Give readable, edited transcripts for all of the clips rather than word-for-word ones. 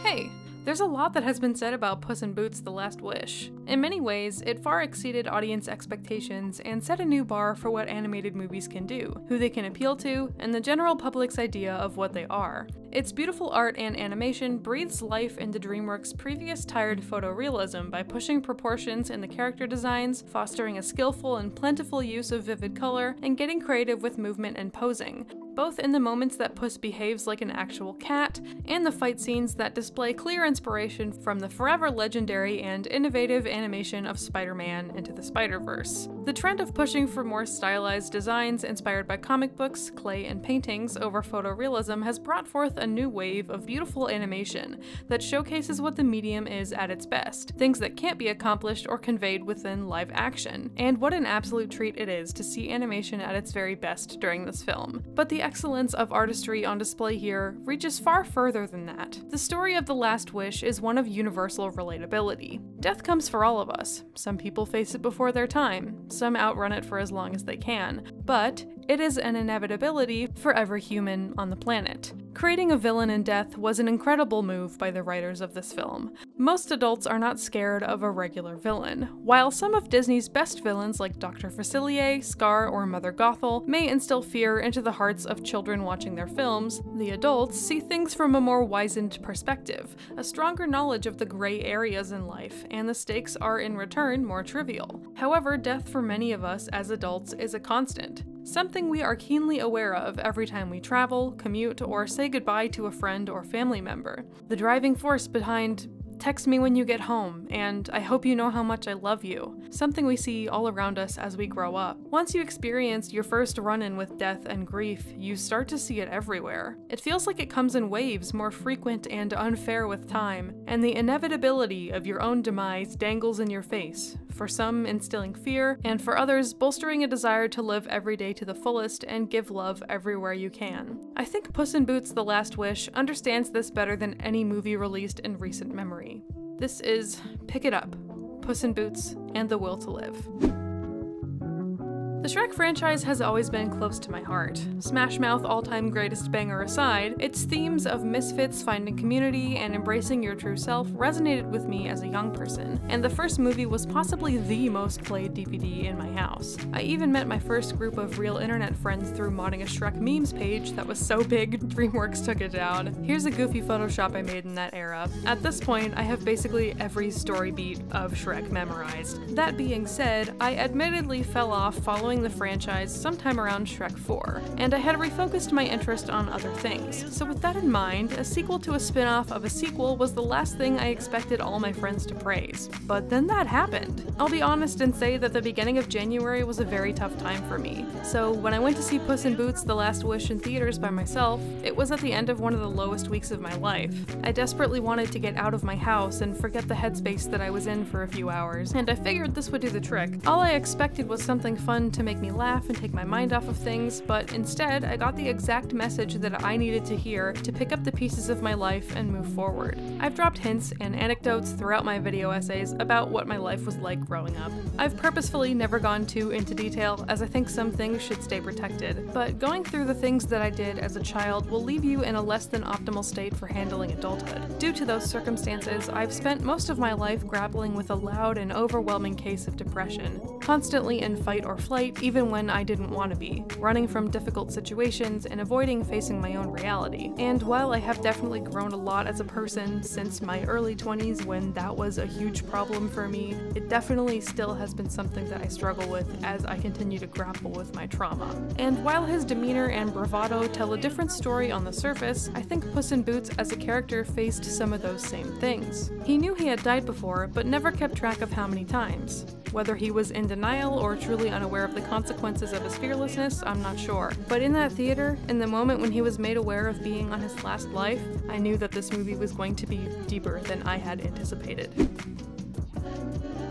Hey, there's a lot that has been said about Puss in Boots: The Last Wish. In many ways, it far exceeded audience expectations and set a new bar for what animated movies can do, who they can appeal to, and the general public's idea of what they are. Its beautiful art and animation breathes life into DreamWorks' previous tired photorealism by pushing proportions in the character designs, fostering a skillful and plentiful use of vivid color, and getting creative with movement and posing, both in the moments that Puss behaves like an actual cat, and the fight scenes that display clear inspiration from the forever legendary and innovative animation of Spider-Man Into the Spider-Verse. The trend of pushing for more stylized designs inspired by comic books, clay, and paintings over photorealism has brought forth a new wave of beautiful animation that showcases what the medium is at its best, things that can't be accomplished or conveyed within live action. And what an absolute treat it is to see animation at its very best during this film. But the excellence of artistry on display here reaches far further than that. The story of The Last Wish is one of universal relatability. Death comes for all of us. Some people face it before their time, some outrun it for as long as they can, but it is an inevitability for every human on the planet. Creating a villain in death was an incredible move by the writers of this film. Most adults are not scared of a regular villain. While some of Disney's best villains like Dr. Facilier, Scar, or Mother Gothel may instill fear into the hearts of children watching their films, the adults see things from a more wizened perspective, a stronger knowledge of the gray areas in life, and the stakes are in return more trivial. However, death for many of us as adults is a constant. Something we are keenly aware of every time we travel, commute, or say goodbye to a friend or family member. The driving force behind "text me when you get home," and "I hope you know how much I love you," something we see all around us as we grow up. Once you experience your first run-in with death and grief, you start to see it everywhere. It feels like it comes in waves, more frequent and unfair with time, and the inevitability of your own demise dangles in your face, for some instilling fear, and for others bolstering a desire to live every day to the fullest and give love everywhere you can. I think Puss in Boots: The Last Wish understands this better than any movie released in recent memory. This is Pick It Up, Puss in Boots, and the Will to Live. The Shrek franchise has always been close to my heart. Smash Mouth all-time greatest banger aside, its themes of misfits finding community and embracing your true self resonated with me as a young person, and the first movie was possibly the most played DVD in my house. I even met my first group of real internet friends through modding a Shrek memes page that was so big DreamWorks took it down. Here's a goofy Photoshop I made in that era. At this point, I have basically every story beat of Shrek memorized. That being said, I admittedly fell off following the franchise sometime around Shrek 4, and I had refocused my interest on other things. So with that in mind, a sequel to a spin-off of a sequel was the last thing I expected all my friends to praise. But then that happened. I'll be honest and say that the beginning of January was a very tough time for me. So when I went to see Puss in Boots: The Last Wish in theaters by myself, it was at the end of one of the lowest weeks of my life. I desperately wanted to get out of my house and forget the headspace that I was in for a few hours, and I figured this would do the trick. All I expected was something fun to make me laugh and take my mind off of things, but instead I got the exact message that I needed to hear to pick up the pieces of my life and move forward. I've dropped hints and anecdotes throughout my video essays about what my life was like growing up. I've purposefully never gone too into detail, as I think some things should stay protected, but going through the things that I did as a child will leave you in a less than optimal state for handling adulthood. Due to those circumstances, I've spent most of my life grappling with a loud and overwhelming case of depression, constantly in fight or flight, even when I didn't want to be, running from difficult situations and avoiding facing my own reality. And while I have definitely grown a lot as a person since my early 20s when that was a huge problem for me, it definitely still has been something that I struggle with as I continue to grapple with my trauma. And while his demeanor and bravado tell a different story on the surface, I think Puss in Boots as a character faced some of those same things. He knew he had died before, but never kept track of how many times. Whether he was in denial or truly unaware of the consequences of his fearlessness, I'm not sure. But in that theater, in the moment when he was made aware of being on his last life, I knew that this movie was going to be deeper than I had anticipated.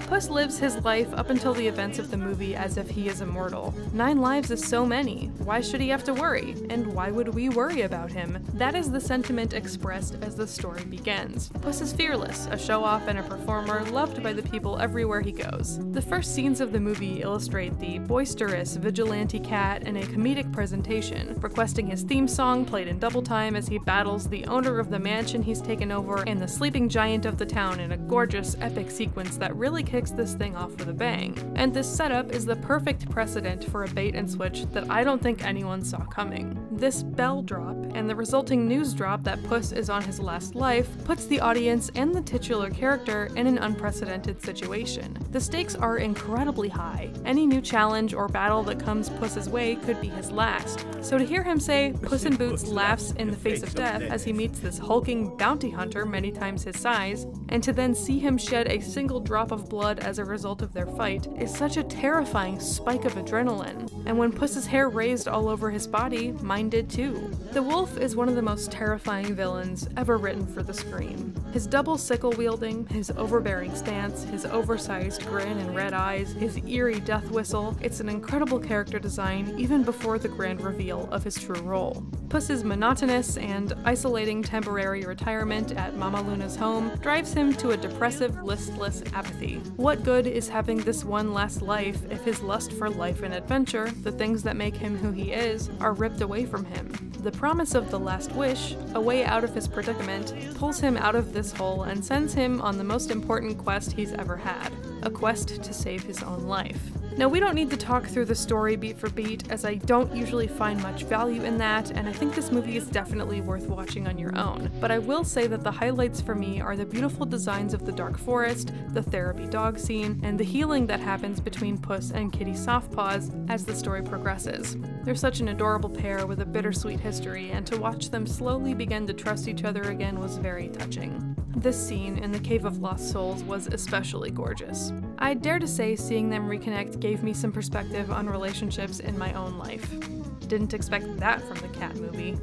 Puss lives his life up until the events of the movie as if he is immortal. 9 lives is so many. Why should he have to worry? And why would we worry about him? That is the sentiment expressed as the story begins. Puss is fearless, a show-off and a performer loved by the people everywhere he goes. The first scenes of the movie illustrate the boisterous, vigilante cat in a comedic presentation, requesting his theme song played in double time as he battles the owner of the mansion he's taken over and the sleeping giant of the town in a gorgeous, epic sequence that really kicks this thing off with a bang. And this setup is the perfect precedent for a bait and switch that I don't think anyone saw coming. This bell drop and the resulting news drop that Puss is on his last life puts the audience and the titular character in an unprecedented situation. The stakes are incredibly high. Any new challenge or battle that comes Puss's way could be his last. So to hear him say, Puss in Boots laughs in the face of death as he meets this hulking bounty hunter many times his size, and to then see him shed a single drop of blood as a result of their fight is such a terrifying spike of adrenaline. And when Puss's hair raised all over his body, mine did too. The wolf is one of the most terrifying villains ever written for the screen. His double sickle wielding, his overbearing stance, his oversized grin and red eyes, his eerie death whistle, it's an incredible character design even before the grand reveal of his true role. Puss's monotonous and isolating temporary retirement at Mama Luna's home drives him to a depressive, listless apathy. What good is having this one last life if his lust for life and adventure, the things that make him who he is, are ripped away from him? The promise of the last wish, a way out of his predicament, pulls him out of this hole and sends him on the most important quest he's ever had, a quest to save his own life. Now, we don't need to talk through the story beat for beat, as I don't usually find much value in that, and I think this movie is definitely worth watching on your own. But I will say that the highlights for me are the beautiful designs of the dark forest, the therapy dog scene, and the healing that happens between Puss and Kitty Softpaws as the story progresses. They're such an adorable pair with a bittersweet history, and to watch them slowly begin to trust each other again was very touching. This scene in the Cave of Lost Souls was especially gorgeous. I dare to say seeing them reconnect gave me some perspective on relationships in my own life. Didn't expect that from the cat movie.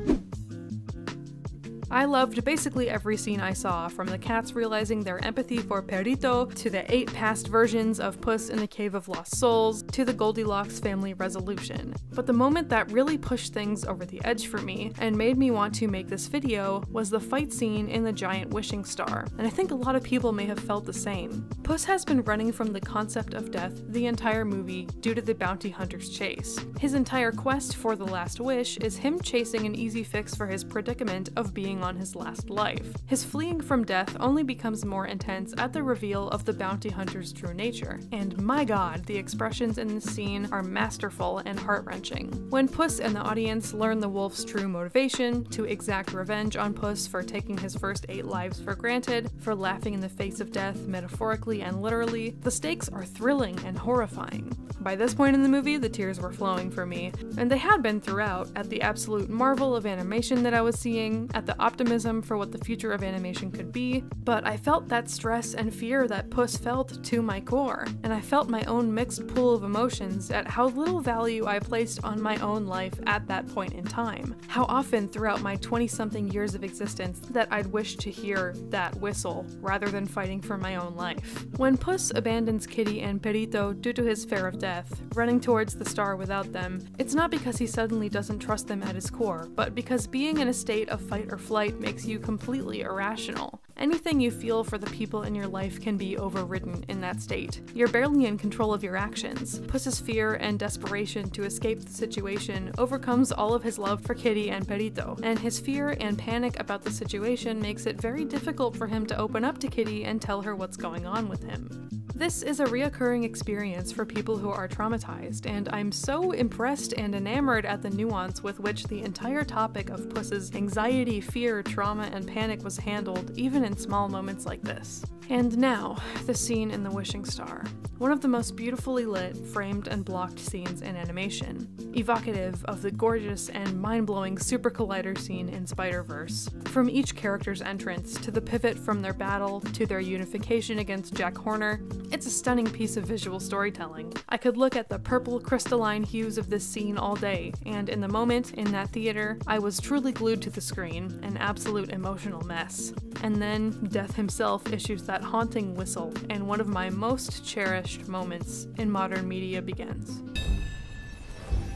I loved basically every scene I saw, from the cats realizing their empathy for Perrito, to the 8 past versions of Puss in the Cave of Lost Souls, to the Goldilocks family resolution. But the moment that really pushed things over the edge for me, and made me want to make this video, was the fight scene in the giant wishing star, and I think a lot of people may have felt the same. Puss has been running from the concept of death the entire movie due to the bounty hunter's chase. His entire quest for the last wish is him chasing an easy fix for his predicament of being on his last life. His fleeing from death only becomes more intense at the reveal of the bounty hunter's true nature. And my god, the expressions in this scene are masterful and heart-wrenching. When Puss and the audience learn the wolf's true motivation, to exact revenge on Puss for taking his first 8 lives for granted, for laughing in the face of death metaphorically and literally, the stakes are thrilling and horrifying. By this point in the movie, the tears were flowing for me, and they had been throughout, at the absolute marvel of animation that I was seeing, at the optimism for what the future of animation could be, but I felt that stress and fear that Puss felt to my core, and I felt my own mixed pool of emotions at how little value I placed on my own life at that point in time. How often throughout my 20-something years of existence that I'd wish to hear that whistle rather than fighting for my own life. When Puss abandons Kitty and Perrito due to his fear of death, running towards the star without them, it's not because he suddenly doesn't trust them at his core, but because being in a state of fight or flight makes you completely irrational. Anything you feel for the people in your life can be overridden in that state. You're barely in control of your actions. Puss's fear and desperation to escape the situation overcomes all of his love for Kitty and Perrito, and his fear and panic about the situation makes it very difficult for him to open up to Kitty and tell her what's going on with him. This is a reoccurring experience for people who are traumatized, and I'm so impressed and enamored at the nuance with which the entire topic of Puss's anxiety, fear, trauma, and panic was handled, even in small moments like this. And now, the scene in the wishing star. One of the most beautifully lit, framed, and blocked scenes in animation. Evocative of the gorgeous and mind-blowing Super Collider scene in Spider-Verse. From each character's entrance, to the pivot from their battle, to their unification against Jack Horner, It's a stunning piece of visual storytelling. I could look at the purple crystalline hues of this scene all day, and in the moment, in that theater, I was truly glued to the screen, an absolute emotional mess. And then, Death himself issues that haunting whistle, and one of my most cherished moments in modern media begins.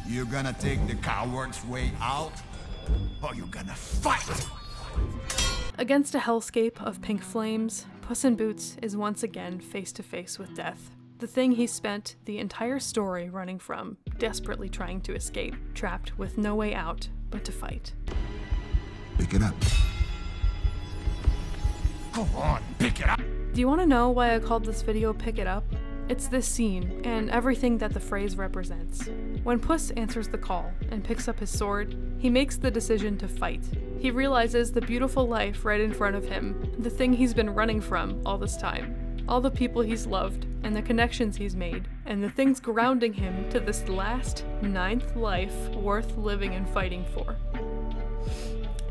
You gonna take the coward's way out? Or you gonna fight? Against a hellscape of pink flames, Puss in Boots is once again face to face with death. The thing he spent the entire story running from, desperately trying to escape, trapped with no way out but to fight. Pick it up. Go on, pick it up! Do you want to know why I called this video Pick It Up? It's this scene, and everything that the phrase represents. When Puss answers the call and picks up his sword, he makes the decision to fight. He realizes the beautiful life right in front of him, the thing he's been running from all this time. All the people he's loved, and the connections he's made, and the things grounding him to this last, 9th life worth living and fighting for.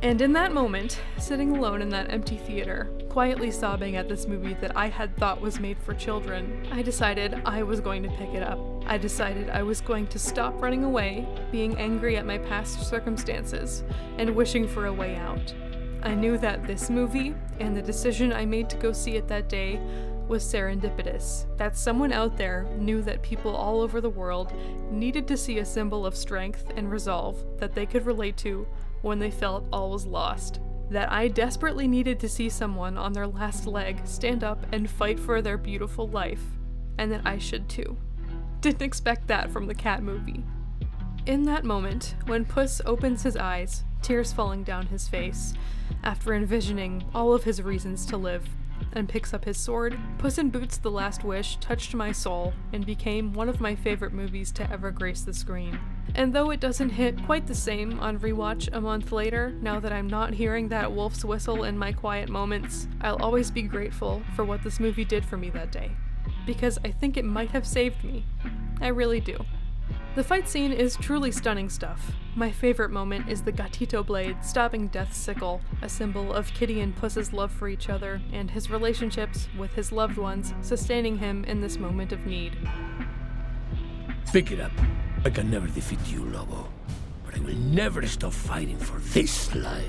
And in that moment, sitting alone in that empty theater, quietly sobbing at this movie that I had thought was made for children, I decided I was going to pick it up. I decided I was going to stop running away, being angry at my past circumstances, and wishing for a way out. I knew that this movie, and the decision I made to go see it that day, was serendipitous, that someone out there knew that people all over the world needed to see a symbol of strength and resolve that they could relate to when they felt all was lost. That I desperately needed to see someone on their last leg stand up and fight for their beautiful life, and that I should too. Didn't expect that from the cat movie. In that moment, when Puss opens his eyes, tears falling down his face, after envisioning all of his reasons to live, and picks up his sword, Puss in Boots: The Last Wish touched my soul and became one of my favorite movies to ever grace the screen. And though it doesn't hit quite the same on rewatch a month later, now that I'm not hearing that wolf's whistle in my quiet moments, I'll always be grateful for what this movie did for me that day. Because I think it might have saved me. I really do. The fight scene is truly stunning stuff. My favorite moment is the gatito blade stopping Death's sickle, a symbol of Kitty and Puss's love for each other and his relationships with his loved ones, sustaining him in this moment of need. Pick it up. I can never defeat you, Lobo, but I will never stop fighting for this life.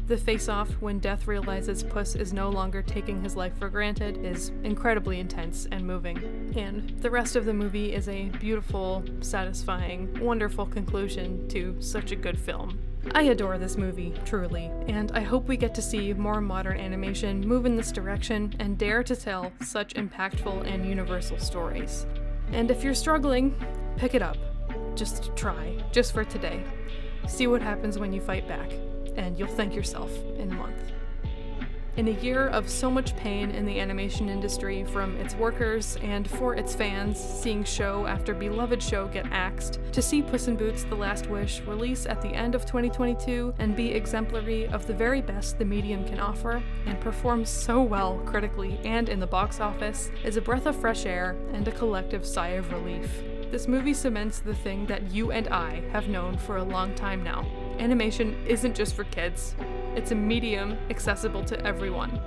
The face-off when Death realizes Puss is no longer taking his life for granted is incredibly intense and moving. And the rest of the movie is a beautiful, satisfying, wonderful conclusion to such a good film. I adore this movie, truly, and I hope we get to see more modern animation move in this direction and dare to tell such impactful and universal stories. And if you're struggling, pick it up. Just try, just for today. See what happens when you fight back, and you'll thank yourself in a month. In a year of so much pain in the animation industry from its workers and for its fans, seeing show after beloved show get axed, to see Puss in Boots: The Last Wish release at the end of 2022 and be exemplary of the very best the medium can offer, and perform so well critically and in the box office, is a breath of fresh air and a collective sigh of relief. This movie cements the thing that you and I have known for a long time now. Animation isn't just for kids. It's a medium accessible to everyone.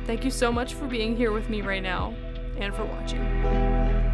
Thank you so much for being here with me right now, and for watching.